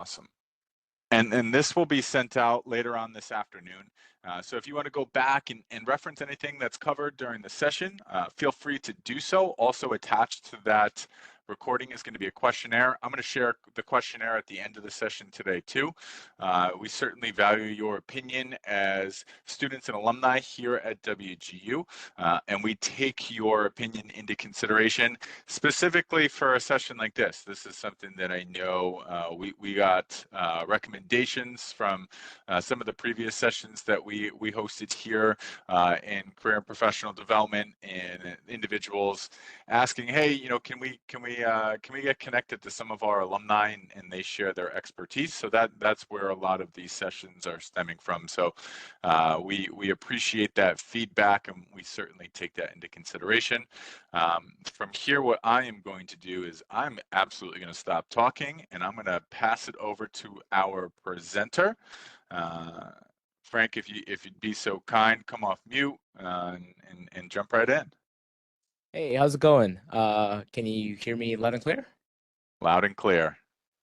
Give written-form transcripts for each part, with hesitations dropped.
Awesome. And this will be sent out later on this afternoon. So if you want to go back and reference anything that's covered during the session, feel free to do so. Also attached to that recording is going to be a questionnaire. I'm going to share the questionnaire at the end of the session today too. We certainly value your opinion as students and alumni here at WGU, and we take your opinion into consideration specifically for a session like this. This is something that I know we got recommendations from some of the previous sessions that we hosted here in career and professional development, and individuals asking, hey, can we get connected to some of our alumni and they share their expertise? So that's where a lot of these sessions are stemming from. So we appreciate that feedback, and we certainly take that into consideration. From here, what I am going to do is I'm absolutely going to stop talking, and I'm going to pass it over to our presenter. Frank, if you'd be so kind, come off mute and jump right in. Hey, how's it going? Can you hear me loud and clear? Loud and clear.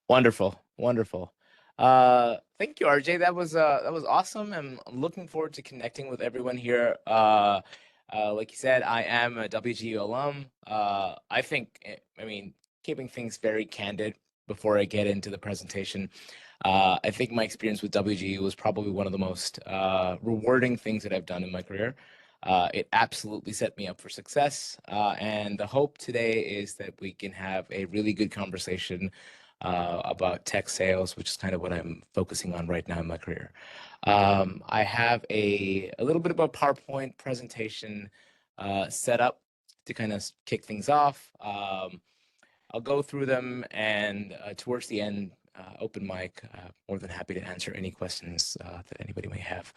Wonderful, wonderful. Thank you, RJ. That was awesome. I'm looking forward to connecting with everyone here. Like you said, I am a WGU alum. I think, I mean, keeping things very candid before I get into the presentation, I think my experience with WGU was probably one of the most rewarding things that I've done in my career. It absolutely set me up for success. And the hope today is that we can have a really good conversation about tech sales, which is kind of what I'm focusing on right now in my career. I have a little bit of a PowerPoint presentation set up to kind of kick things off. I'll go through them, and towards the end, open mic, more than happy to answer any questions that anybody may have.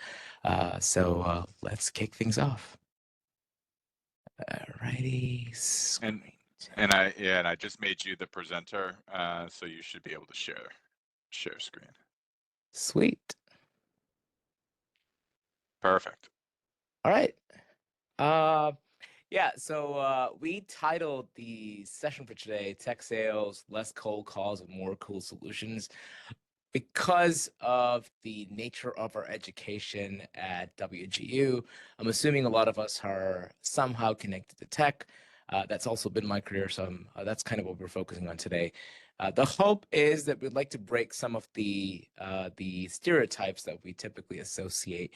So let's kick things off. Alrighty. And I just made you the presenter, so you should be able to share screen. Sweet. Perfect. All right. Yeah, so we titled the session for today, Tech Sales, Less Cold Calls and More Cool Solutions, because of the nature of our education at WGU. I'm assuming a lot of us are somehow connected to tech. That's also been my career, so that's kind of what we're focusing on today. The hope is that we'd like to break some of the stereotypes that we typically associate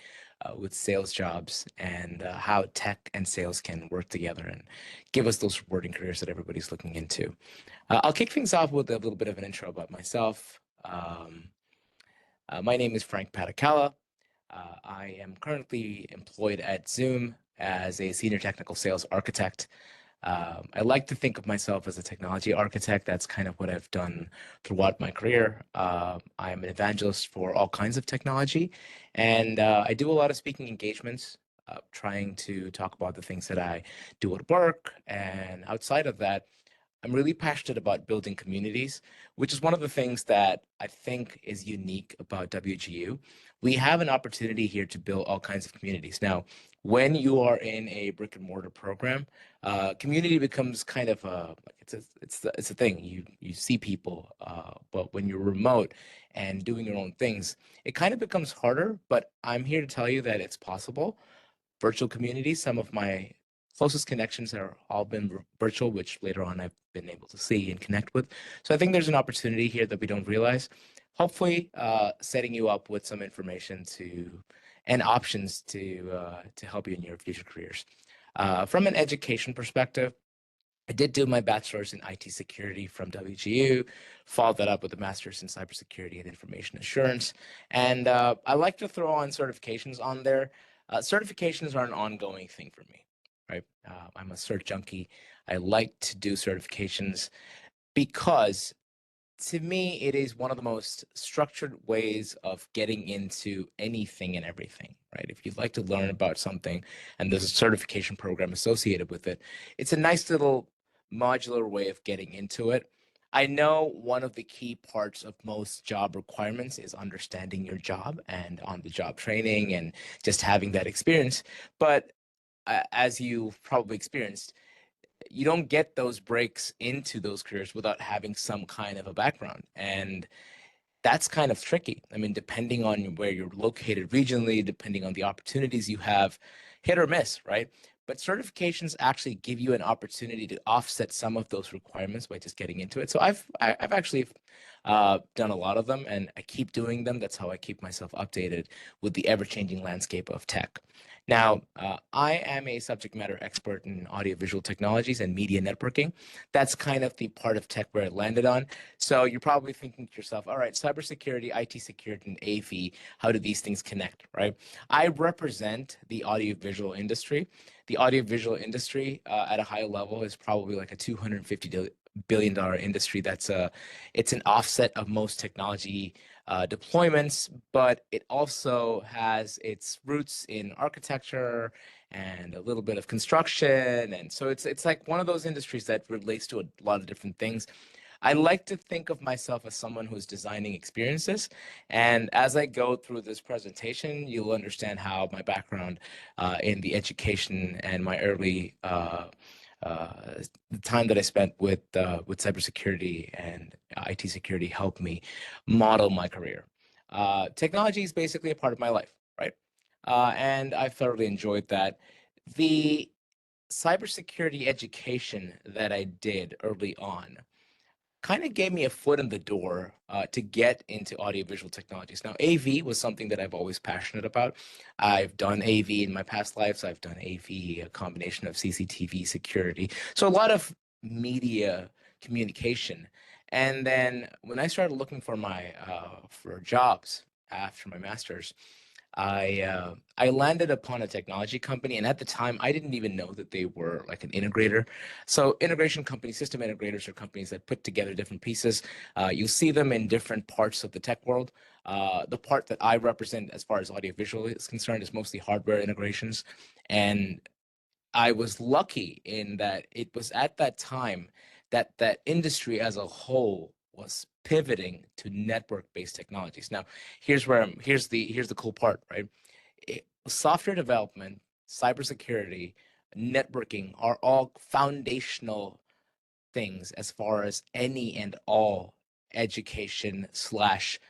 with sales jobs, and how tech and sales can work together and give us those rewarding careers that everybody's looking into. I'll kick things off with a little bit of an intro about myself. My name is Frank Patakala. I am currently employed at Zoom as a senior technical sales architect. I like to think of myself as a technology architect. That's kind of what I've done throughout my career. I'm an evangelist for all kinds of technology, and I do a lot of speaking engagements, trying to talk about the things that I do at work. And outside of that, I'm really passionate about building communities, which is one of the things that I think is unique about WGU. We have an opportunity here to build all kinds of communities. Now, when you are in a brick and mortar program, community becomes kind of it's a thing. You see people, but when you're remote and doing your own things, it kind of becomes harder. But I'm here to tell you that it's possible. Virtual communities, some of my closest connections are all been virtual, which later on I've been able to see and connect with. So I think there's an opportunity here that we don't realize. Hopefully, setting you up with some information and options to help you in your future careers. From an education perspective, I did do my bachelor's in IT security from WGU, followed that up with a master's in cybersecurity and information assurance. And I like to throw on certifications on there. Certifications are an ongoing thing for me, right? I'm a cert junkie. I like to do certifications because, to me, it is one of the most structured ways of getting into anything and everything, right? If you'd like to learn about something and there's a certification program associated with it, it's a nice little modular way of getting into it. I know one of the key parts of most job requirements is understanding your job and on-the-job training and just having that experience. But as you've probably experienced, you don't get those breaks into those careers without having some kind of a background. And that's kind of tricky. I mean, depending on where you're located regionally, depending on the opportunities you have, hit or miss, right? But certifications actually give you an opportunity to offset some of those requirements by just getting into it. So I've actually done a lot of them, and I keep doing them. That's how I keep myself updated with the ever-changing landscape of tech. Now, I am a subject matter expert in audiovisual technologies and media networking. That's kind of the part of tech where I landed on. So you're probably thinking to yourself, all right, cybersecurity, IT security, and AV, how do these things connect, right? I represent the audiovisual industry. The audiovisual industry at a high level is probably like a $250 billion industry. It's an offset of most technology deployments, but it also has its roots in architecture and a little bit of construction. And so it's like one of those industries that relates to a lot of different things. I like to think of myself as someone who's designing experiences. And as I go through this presentation, you'll understand how my background in the education and my early the time that I spent with cybersecurity and IT security helped me model my career. Technology is basically a part of my life, right? And I thoroughly enjoyed that. The cybersecurity education that I did early on kind of gave me a foot in the door to get into audiovisual technologies. Now, AV was something that I've always passionate about. I've done AV in my past lives. I've done AV, a combination of CCTV security. So a lot of media communication. And then when I started looking for my for jobs after my master's, I landed upon a technology company, and at the time, I didn't even know that they were like an integrator. So integration companies, system integrators, are companies that put together different pieces. You'll see them in different parts of the tech world. The part that I represent, as far as audiovisual is concerned, is mostly hardware integrations, and I was lucky in that it was at that time that that industry as a whole was pivoting to network-based technologies. Now, here's the cool part, right? Software development, cybersecurity, networking are all foundational things as far as any and all education slash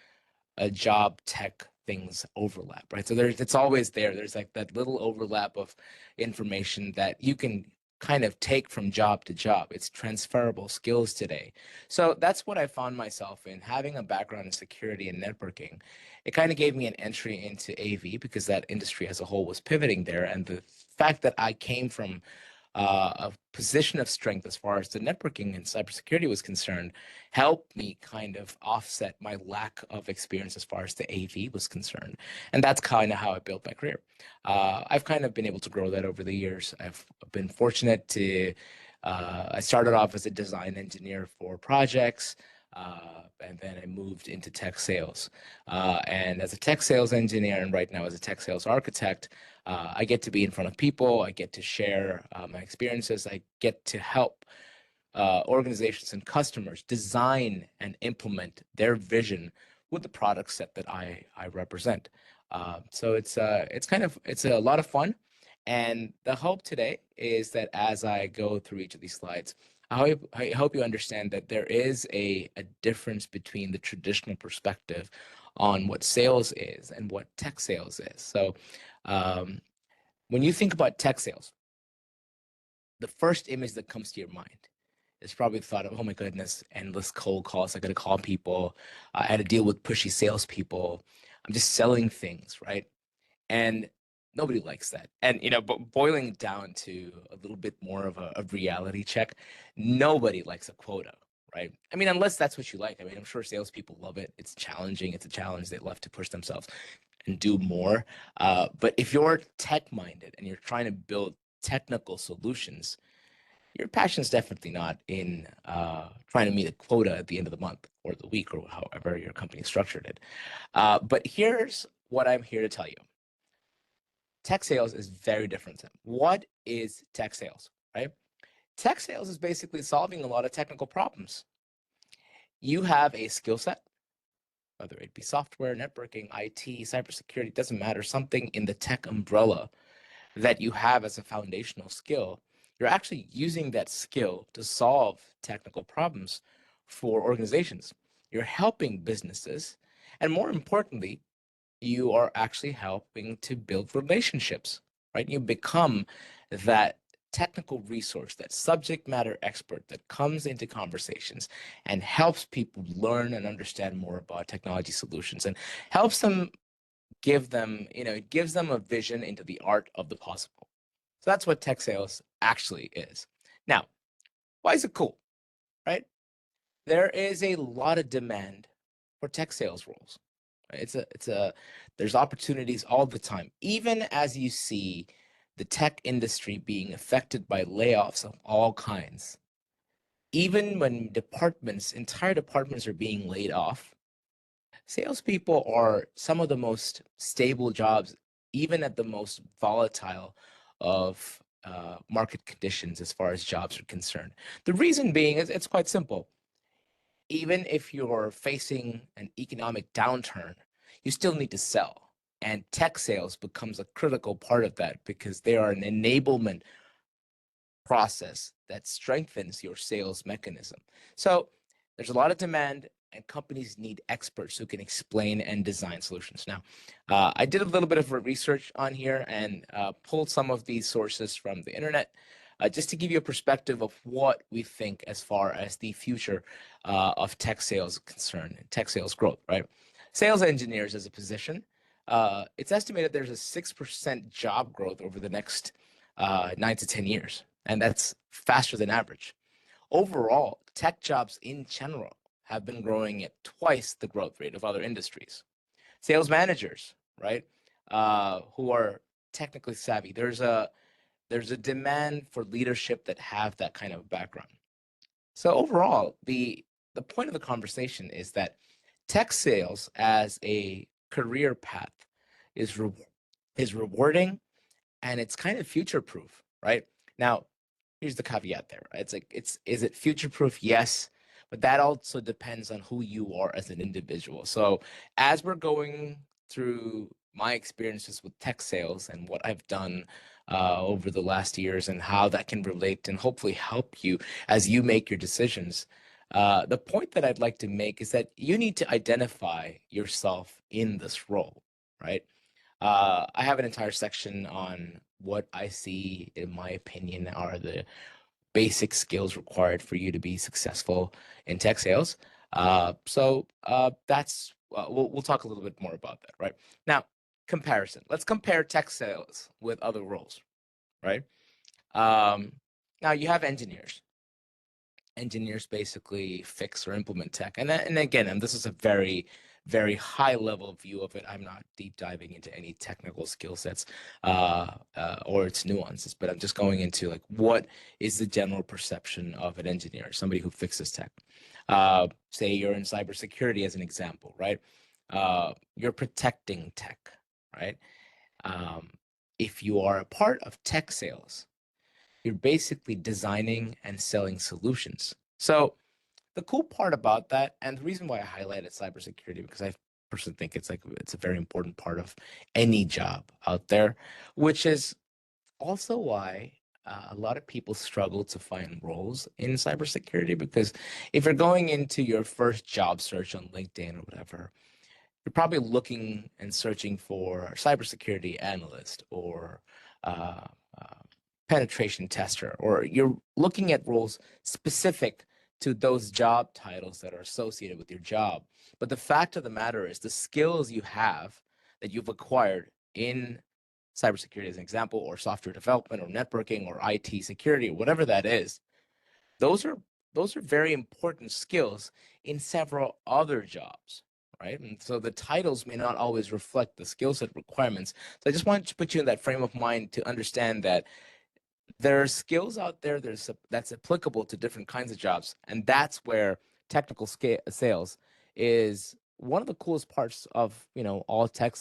job tech things overlap, right? So it's always there. There's like that little overlap of information that you can kind of take from job to job. It's transferable skills today. So that's what I found myself in, having a background in security and networking. It kind of gave me an entry into AV because that industry as a whole was pivoting there. And the fact that I came from a position of strength as far as the networking and cybersecurity was concerned helped me kind of offset my lack of experience as far as the AV was concerned. And that's kind of how I built my career. I've kind of been able to grow that over the years. I've been fortunate to, I started off as a design engineer for projects. And then I moved into tech sales. And as a tech sales engineer, and right now as a tech sales architect, I get to be in front of people. I get to share my experiences. I get to help organizations and customers design and implement their vision with the product set that I represent. So it's a lot of fun. And the hope today is that as I go through each of these slides, I hope you understand that there is a difference between the traditional perspective on what sales is and what tech sales is. So um, when you think about tech sales, the first image that comes to your mind is probably the thought of, oh my goodness, endless cold calls. I got to call people. I had to deal with pushy salespeople. I'm just selling things, right? And nobody likes that. And but boiling down to a little bit more of a reality check, nobody likes a quota, right? I mean, unless that's what you like. I mean, I'm sure salespeople love it. It's challenging. It's a challenge. They love to push themselves and do more. But if you're tech minded and you're trying to build technical solutions, your passion is definitely not in trying to meet a quota at the end of the month or the week or however your company structured it. But here's what I'm here to tell you. Tech sales is very different. What is tech sales, right? Tech sales is basically solving a lot of technical problems. You have a skill set, whether it be software, networking, IT, cybersecurity, doesn't matter, something in the tech umbrella that you have as a foundational skill. You're actually using that skill to solve technical problems for organizations. You're helping businesses And more importantly, you are actually helping to build relationships, right? You become that technical resource, that subject matter expert that comes into conversations and helps people learn and understand more about technology solutions and helps them give them, it gives them a vision into the art of the possible. So that's what tech sales actually is. Now, why is it cool, right? There is a lot of demand for tech sales roles. Right? There's opportunities all the time, even as you see the tech industry being affected by layoffs of all kinds. Even when entire departments are being laid off, salespeople are some of the most stable jobs, even at the most volatile of market conditions as far as jobs are concerned. The reason being is it's quite simple. Even if you're facing an economic downturn, you still need to sell. And tech sales becomes a critical part of that because they are an enablement process that strengthens your sales mechanism. So there's a lot of demand, and companies need experts who can explain and design solutions. Now, I did a little bit of research on here and pulled some of these sources from the internet. Just to give you a perspective of what we think as far as the future of tech sales is concerned, tech sales growth, right? Sales engineers as a position, it's estimated there's a 6% job growth over the next 9 to 10 years, and that's faster than average. Overall, tech jobs in general have been growing at twice the growth rate of other industries. Sales managers, right, who are technically savvy. There's a demand for leadership that have that kind of background. So overall, the point of the conversation is that tech sales as a career path is re- is rewarding, and it's kind of future proof, right? Now, here's the caveat there. Right? It's like is it future proof? Yes, but that also depends on who you are as an individual. So as we're going through my experiences with tech sales and what I've done over the last years and how that can relate and hopefully help you as you make your decisions. The point that I'd like to make is that you need to identify yourself in this role, right? I have an entire section on what I see, in my opinion, are the basic skills required for you to be successful in tech sales. That's we'll talk a little bit more about that, right? Now, comparison. Let's compare tech sales with other roles, right? Um, Now you have engineers. Engineers basically fix or implement tech, and again, and this is a very high level view of it. I'm not deep diving into any technical skill sets or its nuances, but I'm just going into like what is the general perception of an engineer, somebody who fixes tech. Say you're in cybersecurity as an example, right? You're protecting tech, right? Um, if you are a part of tech sales, you're basically designing and selling solutions. So the cool part about that, and the reason why I highlighted cybersecurity, because I personally think it's a very important part of any job out there, which is also why a lot of people struggle to find roles in cybersecurity. Because if you're going into your first job search on LinkedIn or whatever, you're probably looking and searching for cybersecurity analyst or uh, uh, penetration tester, or you're looking at roles specific to those job titles that are associated with your job. But the fact of the matter is, the skills you have that you've acquired in cybersecurity, as an example, or software development, or networking, or IT security, or whatever that is, those are those are very important skills in several other jobs, right? And so the titles may not always reflect the skill set requirements. So I just wanted to put you in that frame of mind to understand that there are skills out there that's applicable to different kinds of jobs, and that's where technical sales is one of the coolest parts of all tech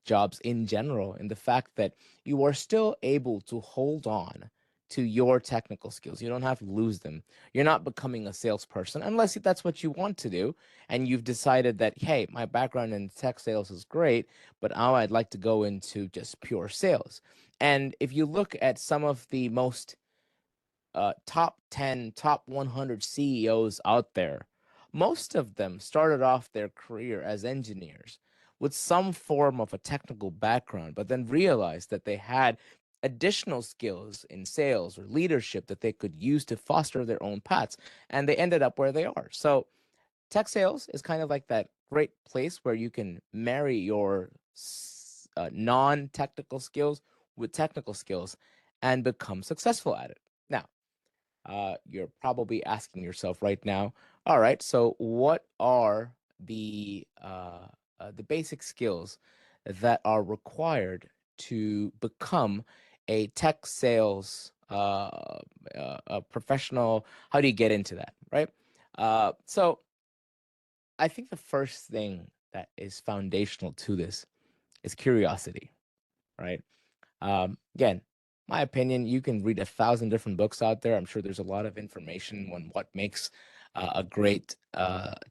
jobs in general, in the fact that you are still able to hold on to your technical skills. You don't have to lose them. You're not becoming a salesperson unless that's what you want to do, and you've decided that, hey, my background in tech sales is great, but now I'd like to go into just pure sales. And if you look at some of the most top 10, top 100 CEOs out there, most of them started off their career as engineers with some form of a technical background, but then realized that they had additional skills in sales or leadership that they could use to foster their own paths, and they ended up where they are. So tech sales is kind of like that great place where you can marry your non-technical skills with technical skills and become successful at it. Now, you're probably asking yourself right now, all right, so what are the basic skills that are required to become a tech sales a professional? How do you get into that, right? So I think the first thing that is foundational to this is curiosity, right? Again, my opinion, you can read 1,000 different books out there. I'm sure there's a lot of information on what makes a great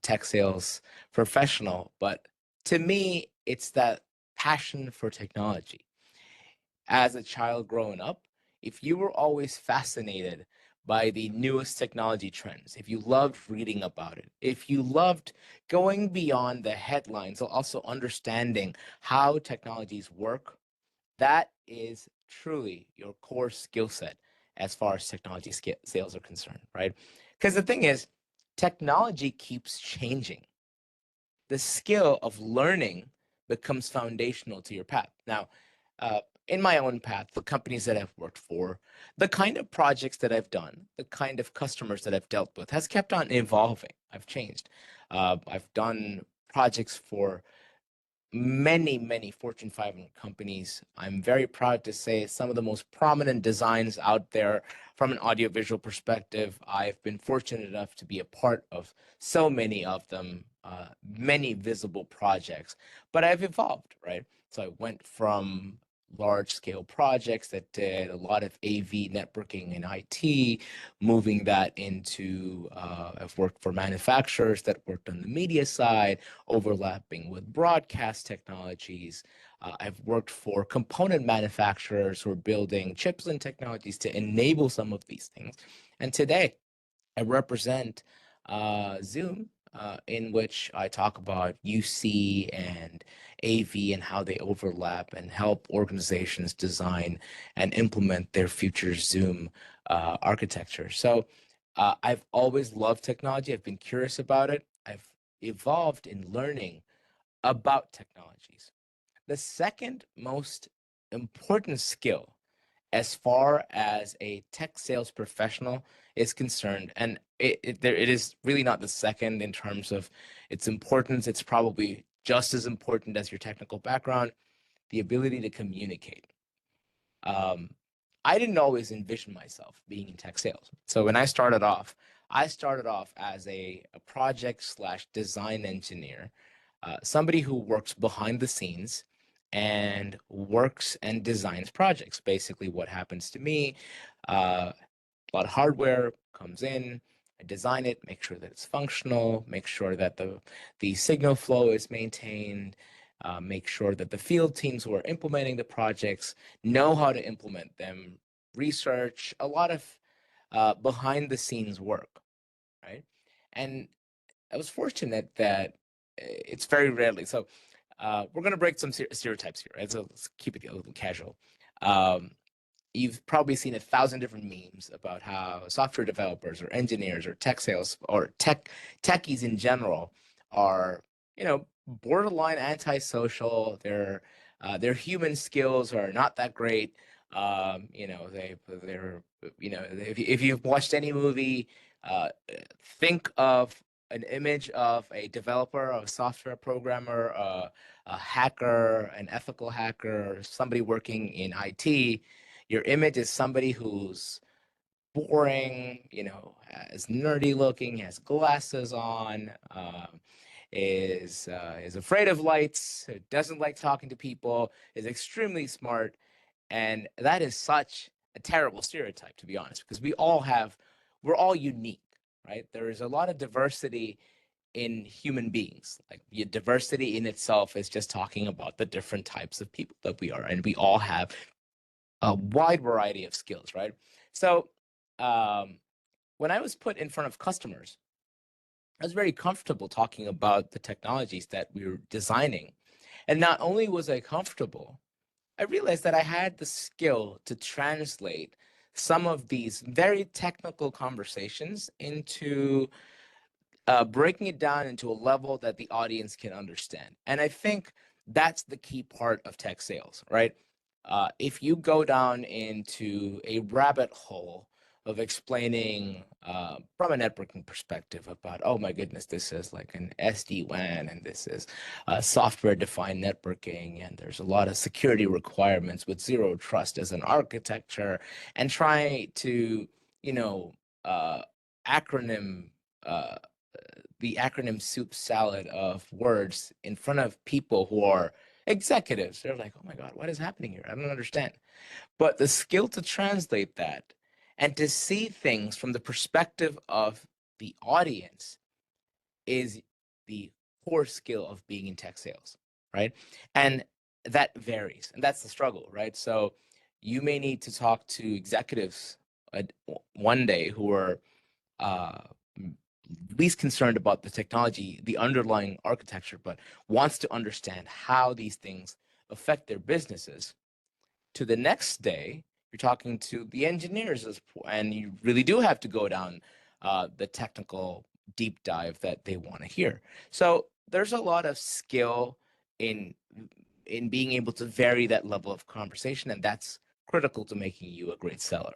tech sales professional. But to me, it's that passion for technology. As a child growing up, if you were always fascinated by the newest technology trends, if you loved reading about it, if you loved going beyond the headlines, also understanding how technologies work, that is truly your core skill set as far as technology sales are concerned, right? Because the thing is, technology keeps changing. The skill of learning becomes foundational to your path. Now, in my own path, the companies that I've worked for, the kind of projects that I've done, the kind of customers that I've dealt with has kept on evolving. I've changed. I've done projects for many Fortune 500 companies. I'm very proud to say some of the most prominent designs out there from an audiovisual perspective. I've been fortunate enough to be a part of so many of them, many visible projects, but I've evolved, right? So I went from large scale projects that did a lot of AV networking and IT, moving that into, I've worked for manufacturers that worked on the media side, overlapping with broadcast technologies. I've worked for component manufacturers who are building chips and technologies to enable some of these things. And today, I represent Zoom, in which I talk about UC and AV and how they overlap and help organizations design and implement their future Zoom architecture. So I've always loved technology. I've been curious about it. I've evolved in learning about technologies. The second most important skill as far as a tech sales professional is concerned, and it is really not the second in terms of its importance. It's probably just as important as your technical background, the ability to communicate. Um, I didn't always envision myself being in tech sales. So when I started off as a project slash design engineer, somebody who works behind the scenes and works and designs projects. Basically, what happens to me, a lot of hardware comes in. I design it, make sure that it's functional, make sure that the signal flow is maintained, make sure that the field teams who are implementing the projects know how to implement them, research, a lot of behind the scenes work, right? And I was fortunate that it's very rarely. So we're going to break some stereotypes here, right? So let's keep it a little casual. Um, you've probably seen 1,000 different memes about how software developers or engineers or tech sales or techies in general are, borderline antisocial. Their human skills are not that great. If you've watched any movie, uh, think of an image of a developer, a software programmer, a hacker, an ethical hacker, somebody working in IT. Your image is somebody who's boring, is nerdy looking, has glasses on, is afraid of lights, doesn't like talking to people, is extremely smart, and that is such a terrible stereotype, to be honest, because we're all unique, right? There is a lot of diversity in human beings. Like diversity in itself is just talking about the different types of people that we are, and we all have a wide variety of skills, right? So um, when I was put in front of customers, I was very comfortable talking about the technologies that we were designing. And not only was I comfortable, I realized that I had the skill to translate some of these very technical conversations into breaking it down into a level that the audience can understand. And I think that's the key part of tech sales, right? If you go down into a rabbit hole of explaining from a networking perspective about, oh my goodness, this is like an SD-WAN and this is software-defined networking, and there's a lot of security requirements with zero trust as an architecture, and try to, you know, uh, acronym uh, the acronym soup salad of words in front of people who are executives. They're like, oh my God, what is happening here? I don't understand. But the skill to translate that and to see things from the perspective of the audience is the core skill of being in tech sales, right? And that varies. And that's the struggle, right? So you may need to talk to executives one day who are uh, least concerned about the technology, the underlying architecture, but wants to understand how these things affect their businesses. To the next day, you're talking to the engineers, and you really do have to go down the technical deep dive that they want to hear. So there's a lot of skill in being able to vary that level of conversation, and that's critical to making you a great seller.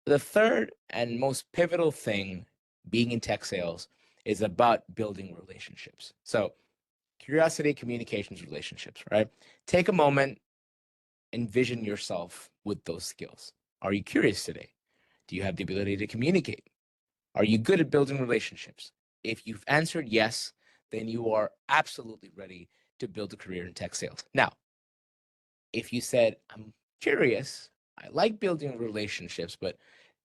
The third and most pivotal thing being in tech sales is about building relationships. So, curiosity, communications, relationships, right? Take a moment, envision yourself with those skills. Are you curious today? Do you have the ability to communicate? Are you good at building relationships? If you've answered yes, then you are absolutely ready to build a career in tech sales. Now, if you said, I'm curious, I like building relationships, but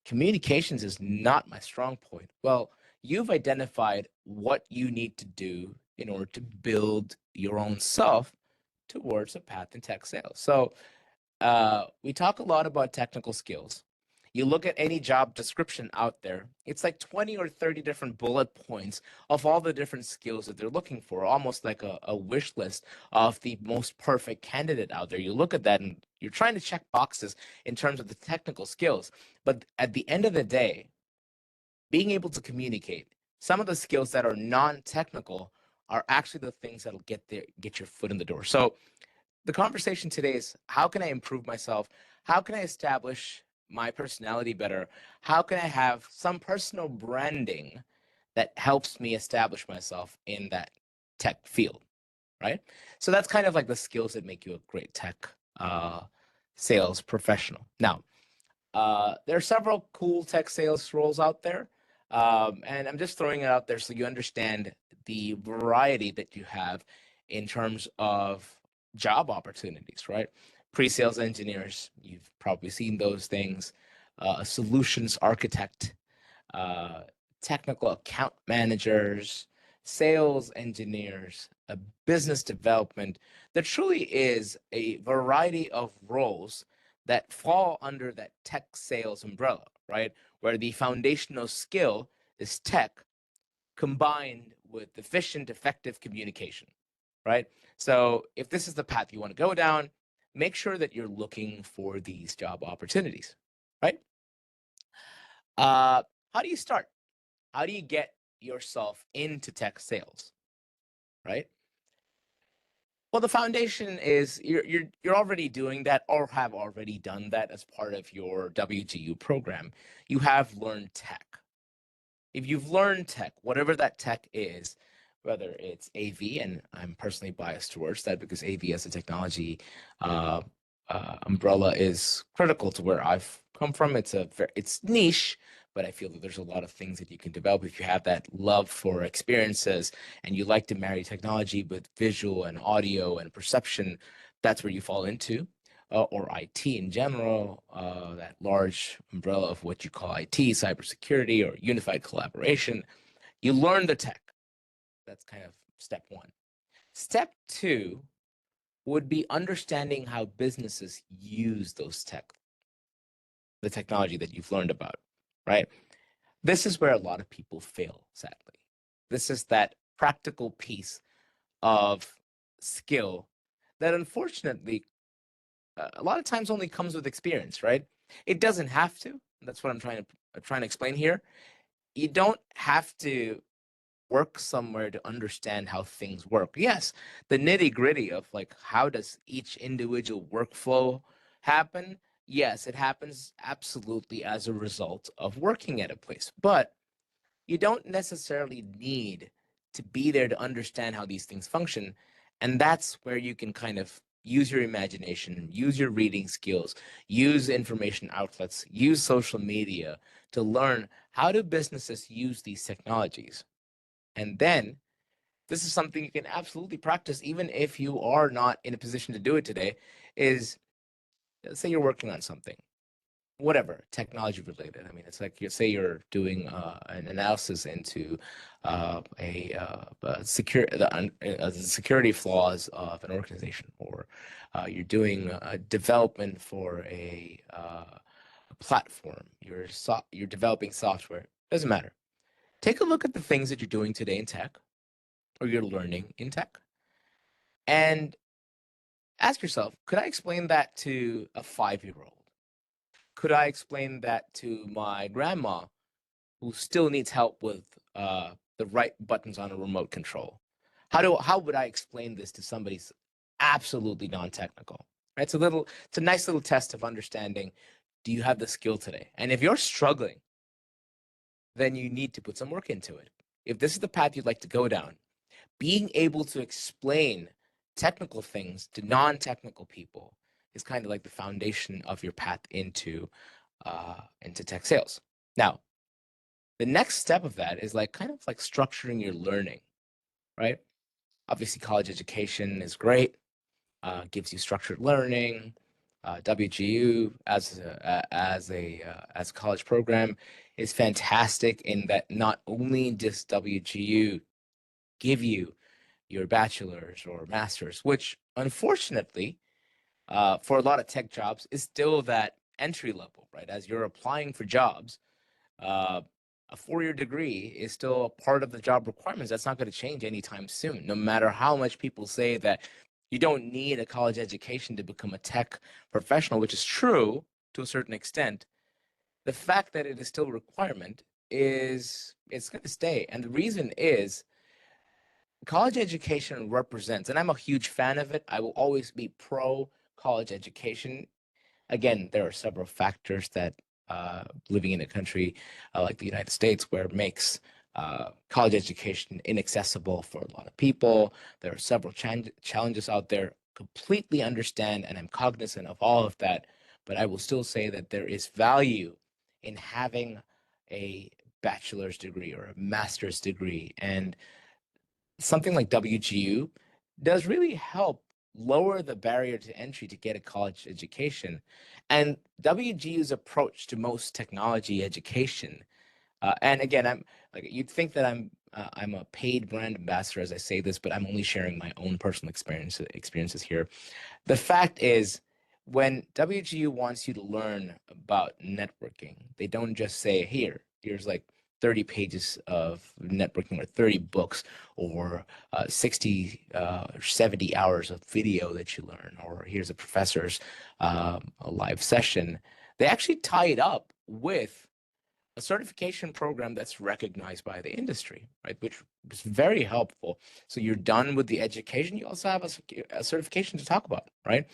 communications is not my strong point. Well, you've identified what you need to do in order to build your own self towards a path in tech sales. So we talk a lot about technical skills. You look at any job description out there, it's like 20 or 30 different bullet points of all the different skills that they're looking for, almost like a wish list of the most perfect candidate out there. You look at that and you're trying to check boxes in terms of the technical skills. But at the end of the day, being able to communicate, some of the skills that are non-technical are actually the things that'll get your foot in the door. So the conversation today is, how can I improve myself? How can I establish my personality better? How can I have some personal branding that helps me establish myself in that tech field, right? So that's kind of like the skills that make you a great tech uh, sales professional. Now, there are several cool tech sales roles out there. And I'm just throwing it out there so you understand the variety that you have in terms of job opportunities, right? Pre-sales engineers, you've probably seen those things. A solutions architect, uh, technical account managers, sales engineers, business development. There truly is a variety of roles that fall under that tech sales umbrella, right? Where the foundational skill is tech combined with efficient, effective communication, right? So if this is the path you want to go down, make sure that you're looking for these job opportunities, right? How do you start? How do you get yourself into tech sales, right? Well, the foundation is you're already doing that or have already done that as part of your WGU program. You have learned tech. If you've learned tech, whatever that tech is, whether it's AV, and I'm personally biased towards that because AV as a technology uh, umbrella is critical to where I've come from. It's niche, but I feel that there's a lot of things that you can develop if you have that love for experiences and you like to marry technology with visual and audio and perception. That's where you fall into. Or IT in general, that large umbrella of what you call IT, cybersecurity, or unified collaboration. You learn the tech. That's kind of step one. Step two would be understanding how businesses use the technology that you've learned about, right? This is where a lot of people fail, sadly. This is that practical piece of skill that unfortunately a lot of times only comes with experience, right? It doesn't have to. That's what I'm trying to explain here. You don't have to work somewhere to understand how things work. Yes, the nitty-gritty of like how does each individual workflow happen? Yes, it happens absolutely as a result of working at a place. But you don't necessarily need to be there to understand how these things function. And that's where you can kind of use your imagination, use your reading skills, use information outlets, use social media to learn how do businesses use these technologies. And then this is something you can absolutely practice even if you are not in a position to do it today is say you're working on something whatever technology related. I mean, it's like you say you're doing an analysis into the security flaws of an organization, or you're doing development for a platform. You're developing software. Doesn't matter. Take a look at the things that you're doing today in tech, or you're learning in tech, and ask yourself, could I explain that to a 5-year-old? Could I explain that to my grandma who still needs help with the right buttons on a remote control? How would I explain this to somebody absolutely non-technical? Right? It's a nice little test of understanding, do you have the skill today? And if you're struggling, then you need to put some work into it. If this is the path you'd like to go down, being able to explain technical things to non-technical people is kind of like the foundation of your path into tech sales. Now, the next step of that is like kind of like structuring your learning, right? Obviously, college education is great, gives you structured learning. WGU as a college program is fantastic in that not only does WGU give you your bachelor's or master's, which unfortunately for a lot of tech jobs is still that entry level, right? As you're applying for jobs, uh, a 4-year degree is still a part of the job requirements. That's not going to change anytime soon, no matter how much people say that you don't need a college education to become a tech professional, which is true to a certain extent. The fact that it is still a requirement is it's going to stay. And the reason is college education represents, and I'm a huge fan of it. I will always be pro college education. Again, there are several factors that living in a country like the United States, where it makes college education inaccessible for a lot of people. There are several challenges out there. Completely understand, and I'm cognizant of all of that. But I will still say that there is value in having a bachelor's degree or a master's degree. And something like WGU does really help lower the barrier to entry to get a college education. And WGU's approach to most technology education, and again, I'm like you'd think that I'm a paid brand ambassador as I say this, but I'm only sharing my own personal experiences here. The fact is, when WGU wants you to learn about networking, they don't just say, here's like 30 pages of networking or 30 books or 60 or 70 hours of video that you learn, or here's a professor's a live session. They actually tie it up with a certification program that's recognized by the industry, right? Which is very helpful. So you're done with the education, you also have a certification to talk about, right?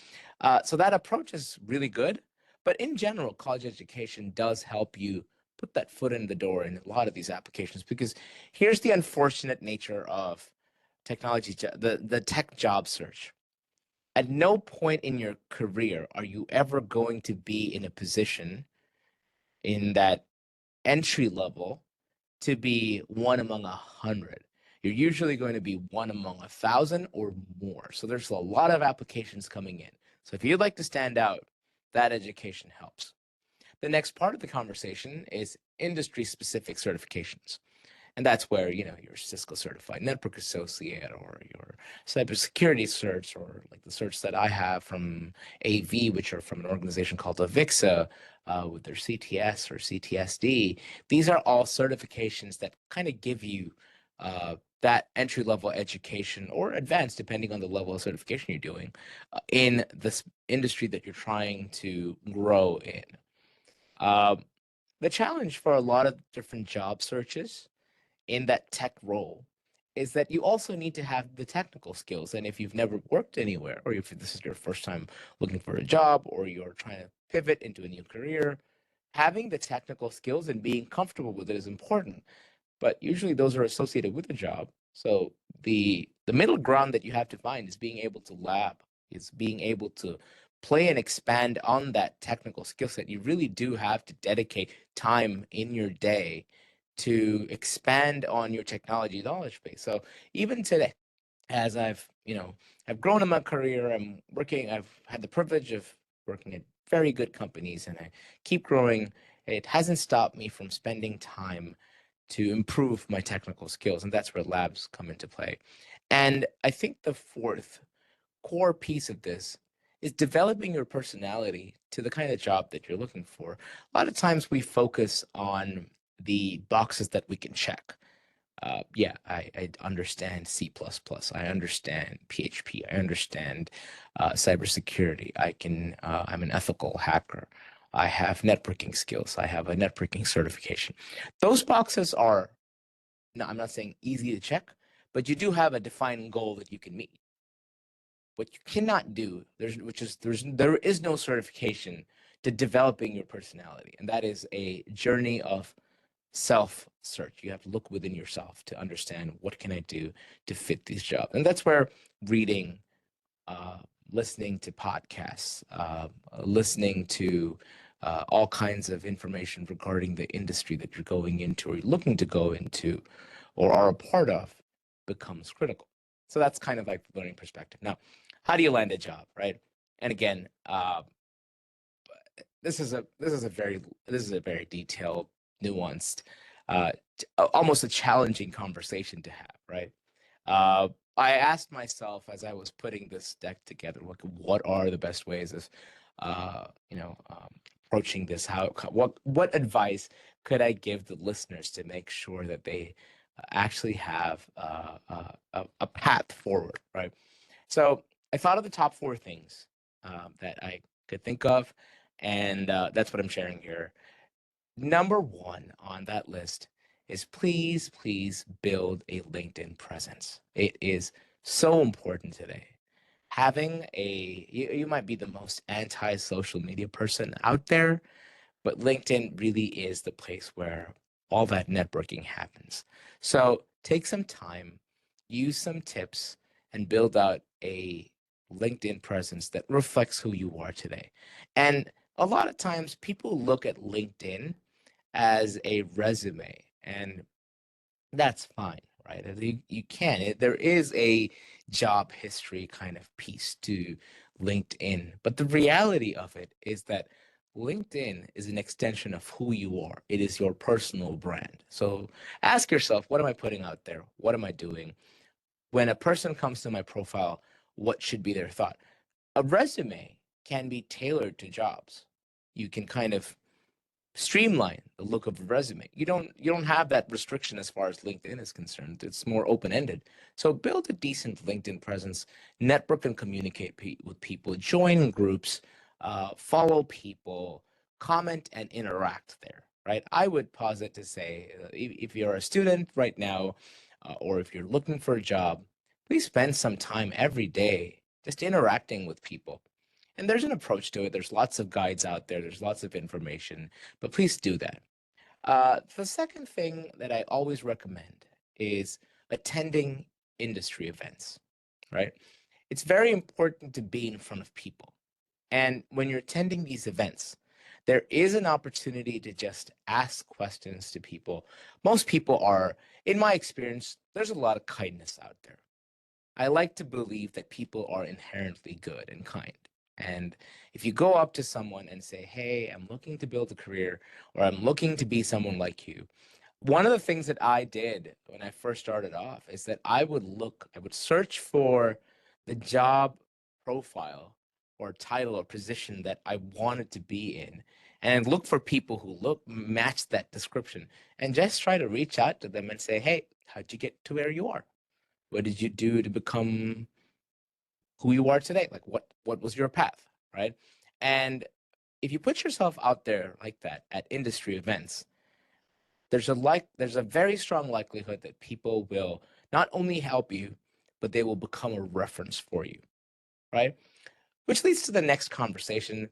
So that approach is really good. But in general, college education does help you put that foot in the door in a lot of these applications, because here's the unfortunate nature of technology, the tech job search. At no point in your career are you ever going to be in a position in that entry level to be one among 100. You're usually going to be one among 1,000 or more. So there's a lot of applications coming in. So if you'd like to stand out, that education helps. The next part of the conversation is industry specific certifications. And that's where, your Cisco certified network associate or your cybersecurity certs, or like the certs that I have from AV, which are from an organization called Avixa, with their CTS or CTSD. These are all certifications that kind of give you that entry level education or advanced, depending on the level of certification you're doing, in this industry that you're trying to grow in. Um, the challenge for a lot of different job searches in that tech role is that you also need to have the technical skills. And if you've never worked anywhere, or if this is your first time looking for a job, or you're trying to pivot into a new career, having the technical skills and being comfortable with it is important. But usually those are associated with a job. So the middle ground that you have to find is being able to lab, is being able to play and expand on that technical skill set. You really do have to dedicate time in your day to expand on your technology knowledge base. So even today, as I've grown in my career, I've had the privilege of working at very good companies and I keep growing. It hasn't stopped me from spending time to improve my technical skills, and that's where labs come into play. And I think the fourth core piece of this is developing your personality to the kind of job that you're looking for. A lot of times we focus on the boxes that we can check. Yeah, I understand C++. I understand PHP. I understand cybersecurity. I'm an ethical hacker. I have networking skills. I have a networking certification. Those boxes are, no, I'm not saying easy to check, but you do have a defined goal that you can meet. What you cannot do, there is no certification to developing your personality, and that is a journey of self search. You have to look within yourself to understand what can I do to fit these jobs, and that's where reading, uh, listening to podcasts, listening to all kinds of information regarding the industry that you're going into or you're looking to go into or are a part of becomes critical. So that's kind of like the learning perspective. Now, how do you land a job, right? And again, this is a very detailed, nuanced, uh, almost a challenging conversation to have, right? Uh, I asked myself as I was putting this deck together, what are the best ways of, uh, you know, um, approaching this? What advice could I give the listeners to make sure that they actually have a path forward, right? So I thought of the top four things that I could think of, and that's what I'm sharing here. Number one on that list is please, please build a LinkedIn presence. It is so important today. You might be the most anti-social media person out there, but LinkedIn really is the place where all that networking happens. So take some time, use some tips, and build out a LinkedIn presence that reflects who you are today. And a lot of times people look at LinkedIn as a resume, and that's fine, right? You can. There is a job history kind of piece to LinkedIn, but the reality of it is that LinkedIn is an extension of who you are. It is your personal brand. So ask yourself, what am I putting out there? What am I doing? When a person comes to my profile, what should be their thought? A resume can be tailored to jobs. You can kind of streamline the look of a resume. You don't have that restriction as far as LinkedIn is concerned. It's more open-ended. So build a decent LinkedIn presence, network and communicate with people, join groups, follow people, comment and interact there. Right? I would posit to say, if you're a student right now, or if you're looking for a job, please spend some time every day just interacting with people. And there's an approach to it. There's lots of guides out there. There's lots of information, but please do that. The second thing that I always recommend is attending industry events, right? It's very important to be in front of people. And when you're attending these events, there is an opportunity to just ask questions to people. Most people are, in my experience, there's a lot of kindness out there. I like to believe that people are inherently good and kind. And if you go up to someone and say, "Hey, I'm looking to build a career," or "I'm looking to be someone like you," one of the things that I did when I first started off is that I would search for the job profile or title or position that I wanted to be in. and look for people who match that description, and just try to reach out to them and say, hey, how'd you get to where you are? What did you do to become who you are today? Like what was your path, right? And if you put yourself out there like that at industry events, there's a very strong likelihood that people will not only help you, but they will become a reference for you, right? Which leads to the next conversation.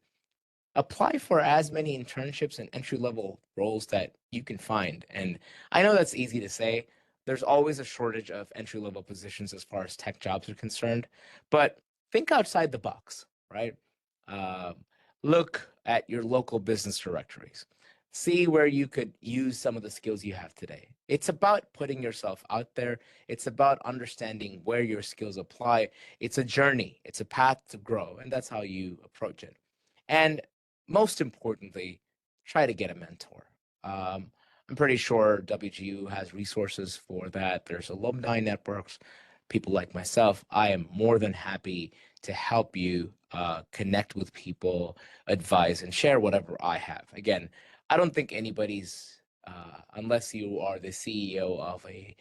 Apply for as many internships and entry level roles that you can find. And I know that's easy to say. There's always a shortage of entry level positions as far as tech jobs are concerned, but think outside the box, right? Um, Look at your local business directories. See where you could use some of the skills you have today. It's about putting yourself out there. It's about understanding where your skills apply. It's a journey, it's a path to grow, and that's how you approach it. And most importantly, try to get a mentor. Um, I'm pretty sure WGU has resources for that. There's alumni networks, people like myself. I am more than happy to help you connect with people, advise, and share whatever I have. Again, I don't think anybody's, unless you are the CEO of a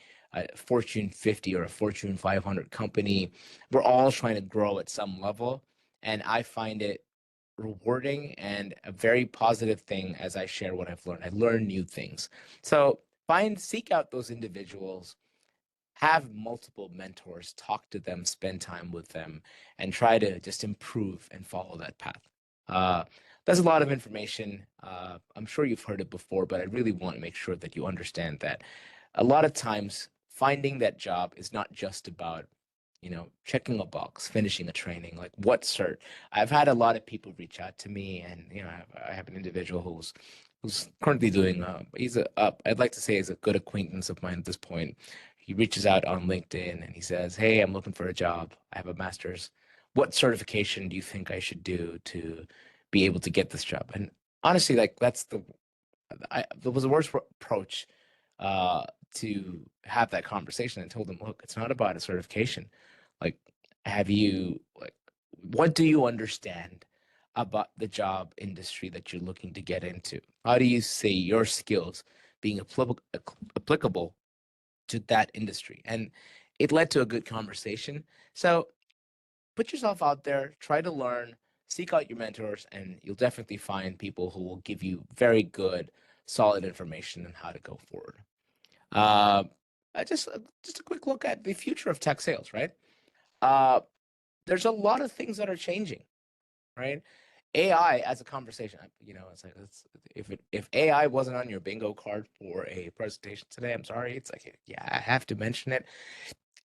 Fortune 50 or a Fortune 500 company, we're all trying to grow at some level. And I find it rewarding and a very positive thing as I share what I've learned. I learn new things. So seek out those individuals, have multiple mentors, talk to them, spend time with them, and try to just improve and follow that path. Uh, there's a lot of information. I'm sure you've heard it before, but I really want to make sure that you understand that a lot of times finding that job is not just about checking a box, finishing a training, like what cert. I've had a lot of people reach out to me, and I have an individual who's currently doing. I'd like to say is a good acquaintance of mine at this point. He reaches out on LinkedIn and he says, "Hey, I'm looking for a job. I have a master's. What certification do you think I should do to be able to get this job?" And honestly, like that was the worst approach uh, to have that conversation. I told him, look, it's not about a certification. Like, what do you understand about the job industry that you're looking to get into? How do you see your skills being applicable to that industry? And it led to a good conversation. So put yourself out there, try to learn, seek out your mentors, and you'll definitely find people who will give you very good, solid information on how to go forward. Uh, just a quick look at the future of tech sales, right? Uh, there's a lot of things that are changing, right? AI as a conversation, it's like if AI wasn't on your bingo card for a presentation today, I'm sorry. It's like, yeah, I have to mention it.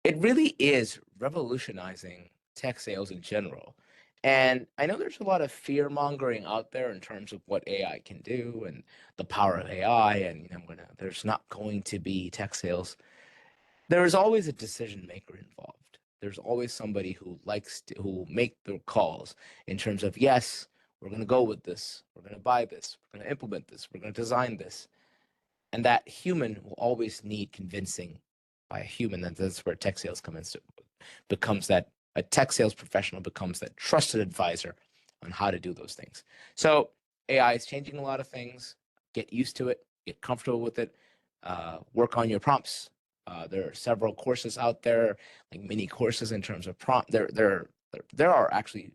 It really is revolutionizing tech sales in general. And I know there's a lot of fear mongering out there in terms of what AI can do and the power of AI, and there's not going to be tech sales. There is always a decision maker involved. There's always somebody who will make the calls in terms of, yes, we're going to go with this, we're going to buy this, we're going to implement this, we're going to design this. And that human will always need convincing by a human. And that's where tech sales becomes that a tech sales professional becomes that trusted advisor on how to do those things. So AI is changing a lot of things. Get used to it, get comfortable with it, work on your prompts. There are several courses out there, like mini courses in terms of prompt. There are actually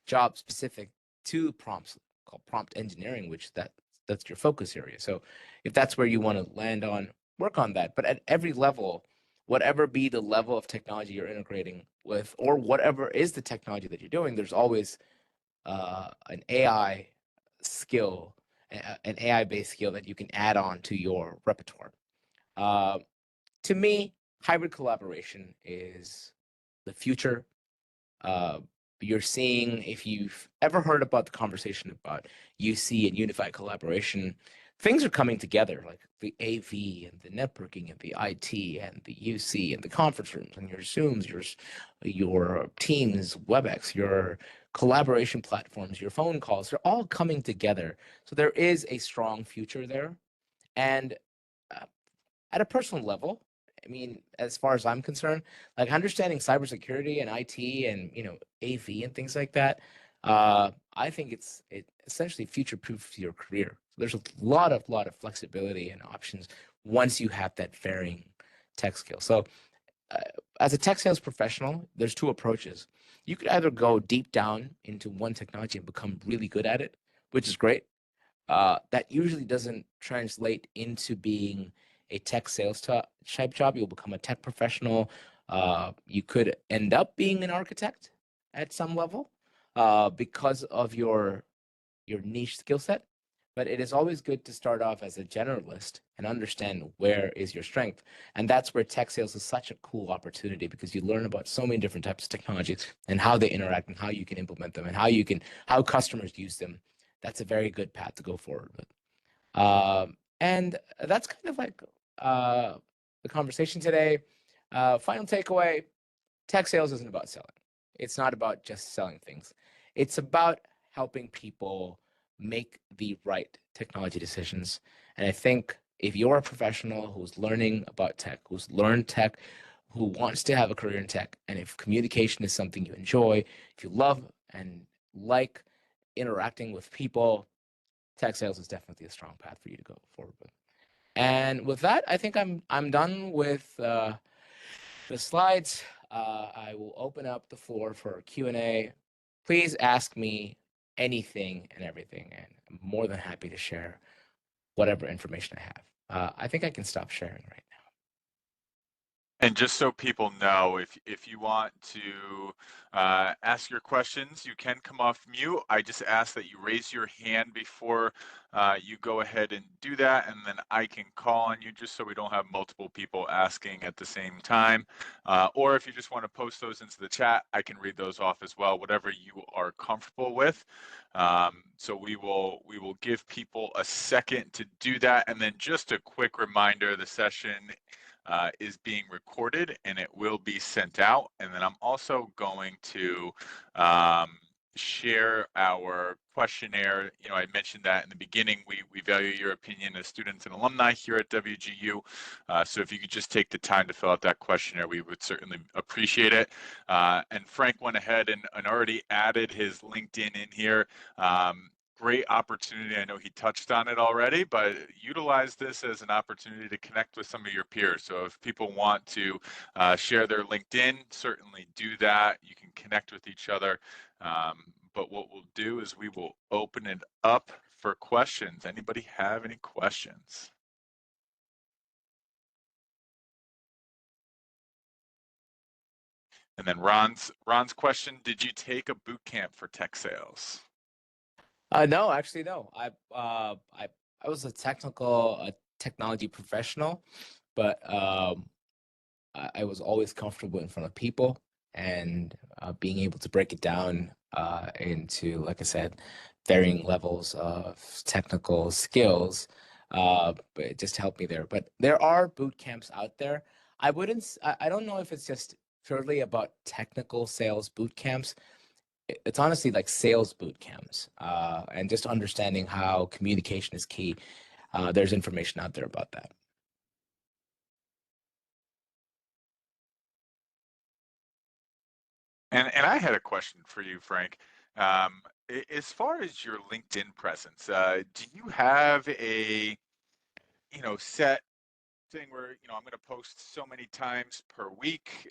job specific to prompts called prompt engineering, which that's your focus area. So if that's where you want to land on, work on that. But at every level, whatever be the level of technology you're integrating with, or whatever is the technology that you're doing, there's always an AI skill, an AI-based skill that you can add on to your repertoire. Uh, to me, hybrid collaboration is the future. uh, you're seeing, if you've ever heard about the conversation about UC and unified collaboration, things are coming together, like the AV and the networking and the IT and the UC and the conference rooms and your Zooms, your Teams, WebEx, your collaboration platforms, your phone calls, they're all coming together. So there is a strong future there. And uh, at a personal level, I mean, as far as I'm concerned, like understanding cybersecurity and IT and AV and things like that, I think it essentially future-proofs your career. So there's a lot of flexibility and options once you have that varying tech skill. So uh, as a tech sales professional, there's two approaches. You could either go deep down into one technology and become really good at it, which is great. That usually doesn't translate into being a tech sales type job. You'll become a tech professional. You could end up being an architect at some level because of your niche skill set. But it is always good to start off as a generalist and understand where is your strength. And that's where tech sales is such a cool opportunity because you learn about so many different types of technologies and how they interact and how you can implement them and how customers use them. That's a very good path to go forward with. And that's kind of like the conversation today. Final takeaway, tech sales isn't about selling. It's not about just selling things. It's about helping people make the right technology decisions. And I think if you're a professional who's learning about tech, who's learned tech, who wants to have a career in tech, and if communication is something you enjoy, if you love and like interacting with people, tech sales is definitely a strong path for you to go forward with. And with that, I think I'm done with the slides. I will open up the floor for Q&A. Please ask me anything and everything, and I'm more than happy to share whatever information I have. I think I can stop sharing right now. And just so people know, if you want to ask your questions, you can come off mute. I just ask that you raise your hand before you go ahead and do that, and then I can call on you just so we don't have multiple people asking at the same time. Or if you just want to post those into the chat, I can read those off as well, whatever you are comfortable with. So we will give people a second to do that, and then just a quick reminder: the session is being recorded and it will be sent out. And then I'm also going to share our questionnaire. You know, I mentioned that in the beginning, we value your opinion as students and alumni here at WGU. So if you could just take the time to fill out that questionnaire, we would certainly appreciate it. And Frank went ahead and already added his LinkedIn in here. Great opportunity. I know he touched on it already, but utilize this as an opportunity to connect with some of your peers. So if people want to share their LinkedIn, certainly do that. You can connect with each other. But what we'll do is we will open it up for questions. Anybody have any questions? And then Ron's question: did you take a boot camp for tech sales? No, actually, no. I was a technology professional, but I was always comfortable in front of people and being able to break it down into, like I said, varying levels of technical skills. But it just helped me there. But there are boot camps out there. I don't know if it's just purely about technical sales boot camps. It's honestly like sales boot camps and just understanding how communication is key. There's information out there about that. And I had a question for you, Frank. As far as your LinkedIn presence, do you have a set thing where I'm going to post so many times per week?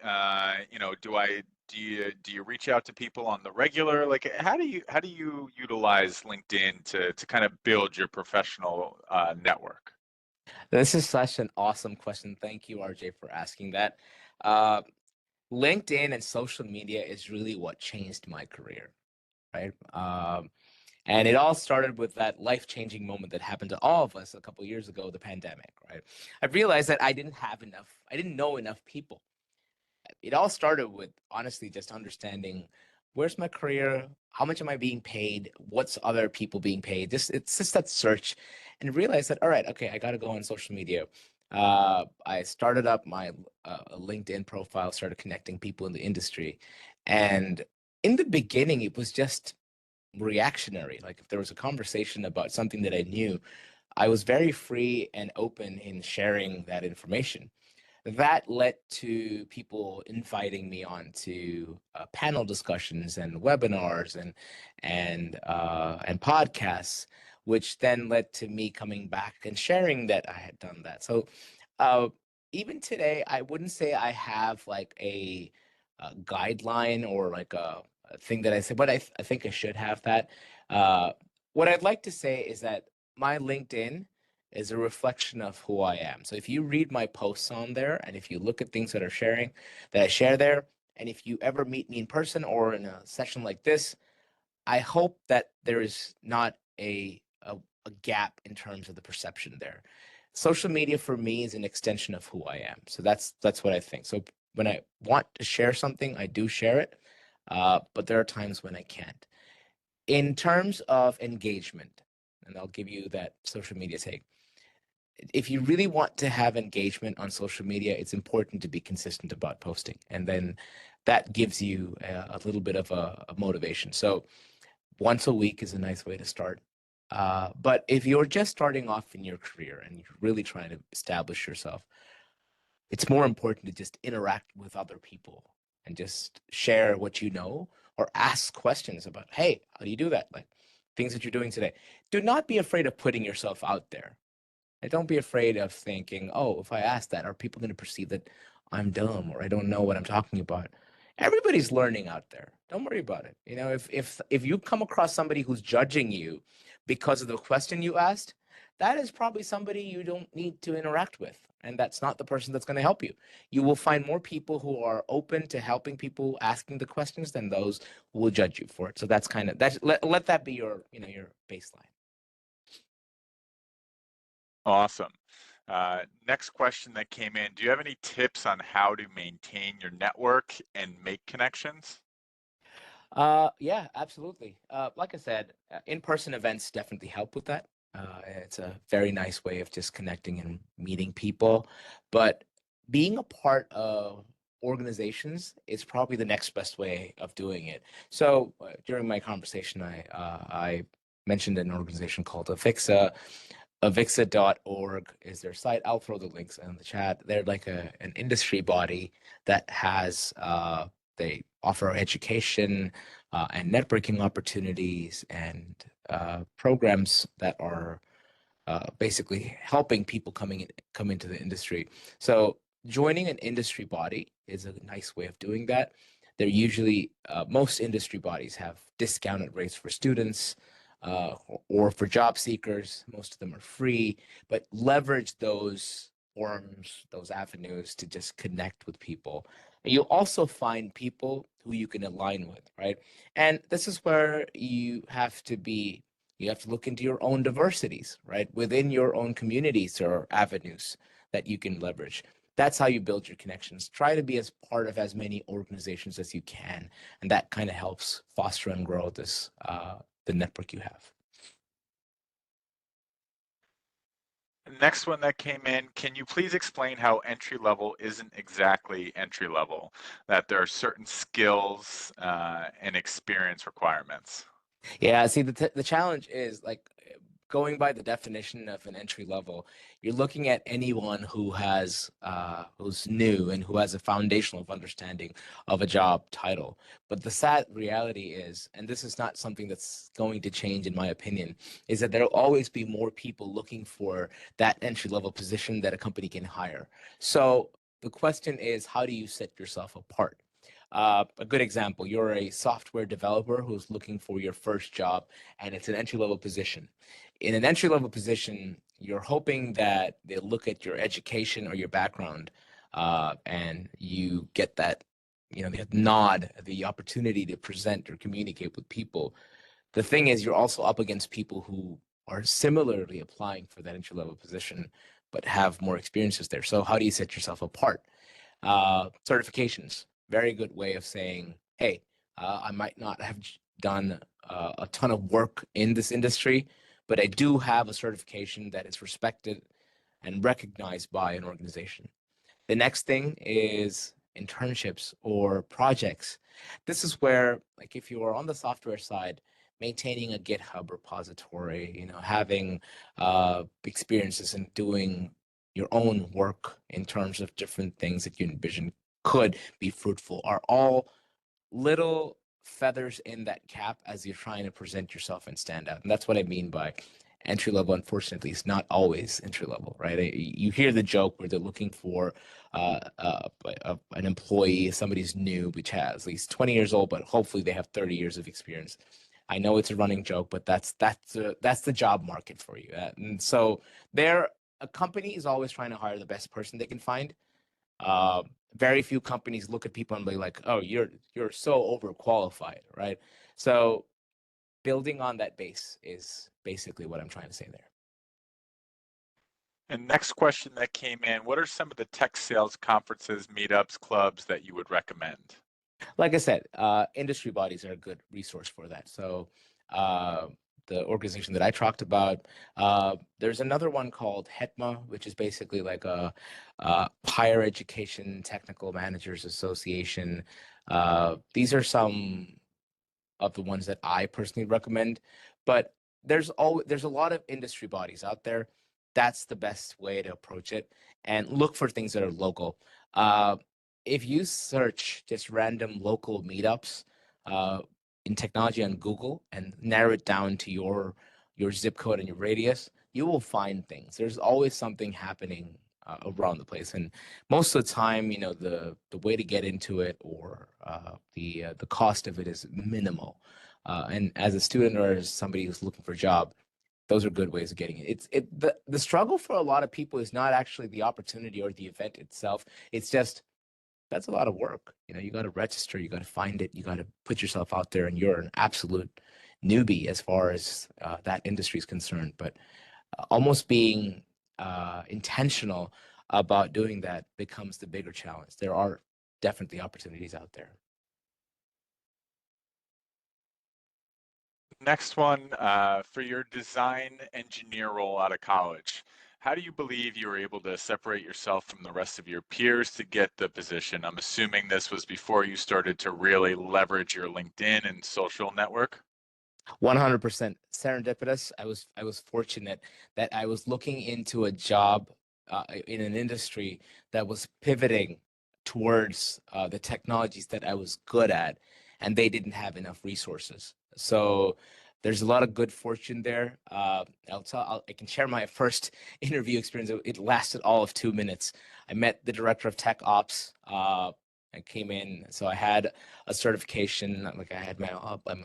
Do you reach out to people on the regular? Like, how do you utilize LinkedIn to kind of build your professional network? This is such an awesome question. Thank you, RJ, for asking that. Uh, LinkedIn and social media is really what changed my career, right? And it all started with that life-changing moment that happened to all of us a couple years ago, the pandemic, right? I realized that I didn't know enough people. It all started with honestly just understanding where's my career, how much am I being paid, what's other people being paid. It's just that search, and realize that all right, okay, I got to go on social media. I started up my LinkedIn profile, started connecting people in the industry, and in the beginning, it was just reactionary. Like if there was a conversation about something that I knew, I was very free and open in sharing that information. That led to people inviting me on to panel discussions and webinars and podcasts, which then led to me coming back and sharing that I had done that. So uh, even today, I wouldn't say I have like a guideline or like a thing that I say, but I think I should have that. Uh, what I'd like to say is that my LinkedIn is a reflection of who I am. So if you read my posts on there and if you look at things that I share there, and if you ever meet me in person or in a session like this, I hope that there is not a gap in terms of the perception there. Social media for me is an extension of who I am. So that's what I think. So when I want to share something, I do share it, but there are times when I can't. In terms of engagement, and I'll give you that social media take. If you really want to have engagement on social media, it's important to be consistent about posting, and then that gives you a little bit of a motivation. So once a week is a nice way to start. But if you're just starting off in your career and you're really trying to establish yourself, it's more important to just interact with other people and just share what you know or ask questions about, hey, how do you do that? Like things that you're doing today. Do not be afraid of putting yourself out there. And don't be afraid of thinking, oh, if I ask that, are people going to perceive that I'm dumb or I don't know what I'm talking about? Everybody's learning out there. Don't worry about it. You know, if you come across somebody who's judging you because of the question you asked, that is probably somebody you don't need to interact with. And that's not the person that's going to help you. You will find more people who are open to helping people asking the questions than those who will judge you for it. So that's kind of let that be your, you know, your baseline. Awesome. Next question that came in, do you have any tips on how to maintain your network and make connections? Yeah, absolutely. Like I said, in-person events definitely help with that. It's a very nice way of just connecting and meeting people. But being a part of organizations is probably the next best way of doing it. So during my conversation, I mentioned an organization called Avixa. Avixa.org is their site. I'll throw the links in the chat. They're like an industry body that has they offer education and networking opportunities and programs that are basically helping people come into the industry. So joining an industry body is a nice way of doing that. They're usually most industry bodies have discounted rates for students or for job seekers. Most of them are free, but leverage those forums, those avenues to just connect with people. And you'll also find people who you can align with, right? And this is where you have to look into your own diversities, right? Within your own communities, there are avenues that you can leverage. That's how you build your connections. Try to be as part of as many organizations as you can, and that kind of helps foster and grow the network you have. Next one that came in, can you please explain how entry level isn't exactly entry level, that there are certain skills and experience requirements? Yeah, see, the challenge is like going by the definition of an entry level, you're looking at anyone who's new and who has a foundational of understanding of a job title. But the sad reality is, and this is not something that's going to change in my opinion, is that there'll always be more people looking for that entry level position that a company can hire. So the question is, how do you set yourself apart? A good example, you're a software developer who's looking for your first job and it's an entry level position. In an entry level position, you're hoping that they look at your education or your background and you get that, you know, the nod, the opportunity to present or communicate with people. The thing is, you're also up against people who are similarly applying for that entry level position, but have more experiences there. So, how do you set yourself apart? Certifications, very good way of saying, hey, I might not have done a ton of work in this industry, but I do have a certification that is respected and recognized by an organization. The next thing is internships or projects. This is where, like, if you are on the software side, maintaining a GitHub repository, you know, having experiences in doing your own work in terms of different things that you envision could be fruitful are all little feathers in that cap as you're trying to present yourself and stand out. And that's what I mean by entry level. Unfortunately, is not always entry level, right? You hear the joke where they're looking for an employee, somebody's new, which has at least 20 years old, but hopefully they have 30 years of experience. I know it's a running joke, but that's the job market for you. And so there, a company is always trying to hire the best person they can find. Uh, Very few companies look at people and be like, "Oh, you're so overqualified," right? So building on that base is basically what I'm trying to say there. And next question that came in, what are some of the tech sales conferences, meetups, clubs that you would recommend? Like I said, industry bodies are a good resource for that. So uh, the organization that I talked about, there's another one called HETMA, which is basically like a higher education technical managers association. These are some of the ones that I personally recommend. But there's a lot of industry bodies out there. That's the best way to approach it, and look for things that are local. Uh, if you search just random local meetups uh, in technology on Google and narrow it down to your zip code and your radius, you will find things. There's always something happening around the place, and most of the time, the way to get into it or the cost of it is minimal. And as a student or as somebody who's looking for a job, those are good ways of getting it. The struggle for a lot of people is not actually the opportunity or the event itself. It's just that's a lot of work. You got to register, you got to find it, you got to put yourself out there, and you're an absolute newbie as far as that industry is concerned. But almost being intentional about doing that becomes the bigger challenge. There are definitely opportunities out there. Next one, for your design engineer role out of college, how do you believe you were able to separate yourself from the rest of your peers to get the position? I'm assuming this was before you started to really leverage your LinkedIn and social network. 100% serendipitous. I was fortunate that I was looking into a job in an industry that was pivoting towards the technologies that I was good at, and they didn't have enough resources. So there's a lot of good fortune there. I can share my first interview experience. It lasted all of 2 minutes. I met the director of tech ops. I came in, so I had a certification, like I had my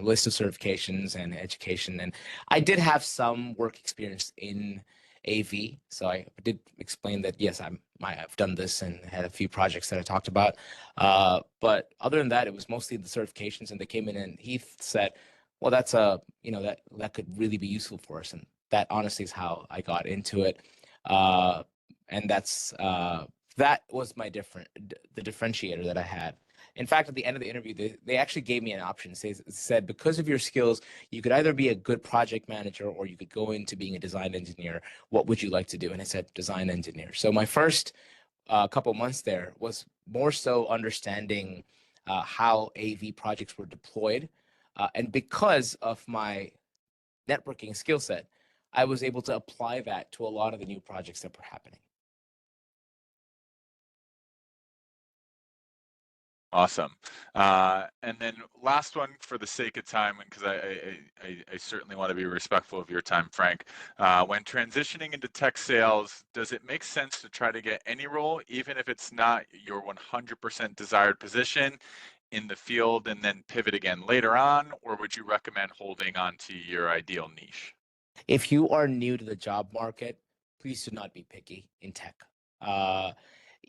list of certifications and education, and I did have some work experience in AV. So I did explain that yes, I've done this and had a few projects that I talked about. But other than that, it was mostly the certifications, and they came in and he said, "Well, that's that could really be useful for us," and that honestly is how I got into it. Uh, and that was the differentiator that I had. In fact, at the end of the interview, they actually gave me an option. Said, because of your skills, you could either be a good project manager or you could go into being a design engineer. What would you like to do? And I said, design engineer. So my first couple months there was more so understanding how AV projects were deployed. And because of my networking skill set, I was able to apply that to a lot of the new projects that were happening. Awesome. And then last one for the sake of time, because I certainly want to be respectful of your time, Frank. When transitioning into tech sales, does it make sense to try to get any role, even if it's not your 100% desired position in the field and then pivot again later on? Or would you recommend holding on to your ideal niche? If you are new to the job market, please do not be picky in tech. Uh,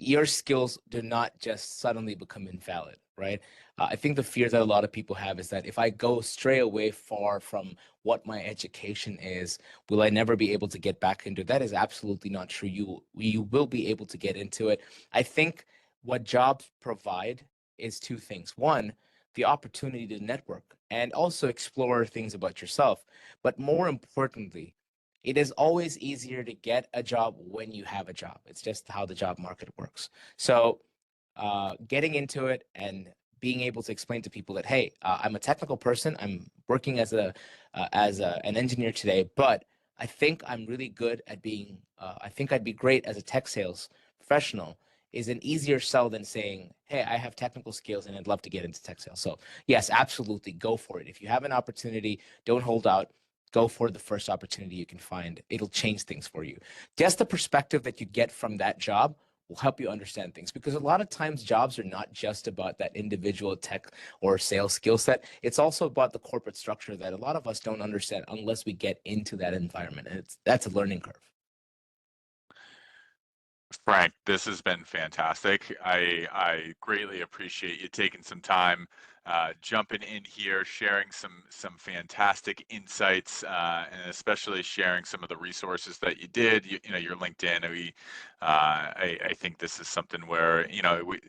your skills do not just suddenly become invalid, right? I think the fear that a lot of people have is that if I go stray away far from what my education is, will I never be able to get back into it? That is absolutely not true. You will be able to get into it. I think what jobs provide is two things. One, the opportunity to network and also explore things about yourself. But more importantly, it is always easier to get a job when you have a job. It's just how the job market works. So, getting into it and being able to explain to people that, hey, I'm a technical person. I'm working as an engineer today, but I think I'm really good at being, I think I'd be great as a tech sales professional is an easier sell than saying, hey, I have technical skills and I'd love to get into tech sales. So, yes, absolutely go for it. If you have an opportunity, don't hold out. Go for the first opportunity you can find. It'll change things for you. Just the perspective that you get from that job will help you understand things because a lot of times jobs are not just about that individual tech or sales skill set. It's also about the corporate structure that a lot of us don't understand unless we get into that environment. And that's a learning curve. Frank, this has been fantastic. I greatly appreciate you taking some time, jumping in here, sharing some fantastic insights, and especially sharing some of the resources that you did. You know, your LinkedIn. I think this is something where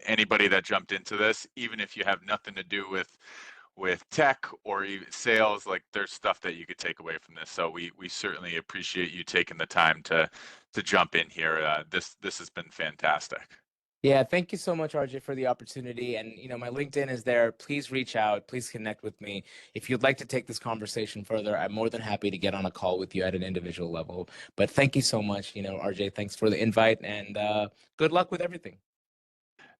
anybody that jumped into this, even if you have nothing to do with tech or even sales, like there's stuff that you could take away from this. So we certainly appreciate you taking the time to jump in here. This has been fantastic. Yeah, thank you so much, RJ, for the opportunity. And my LinkedIn is there. Please reach out. Please connect with me. If you'd like to take this conversation further, I'm more than happy to get on a call with you at an individual level. But thank you so much, RJ. Thanks for the invite and good luck with everything.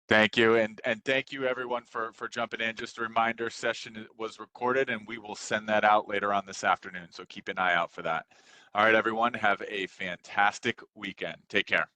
Thank you, and thank you everyone for jumping in. Just a reminder, session was recorded, and we will send that out later on this afternoon. So keep an eye out for that. All right, everyone, have a fantastic weekend. Take care.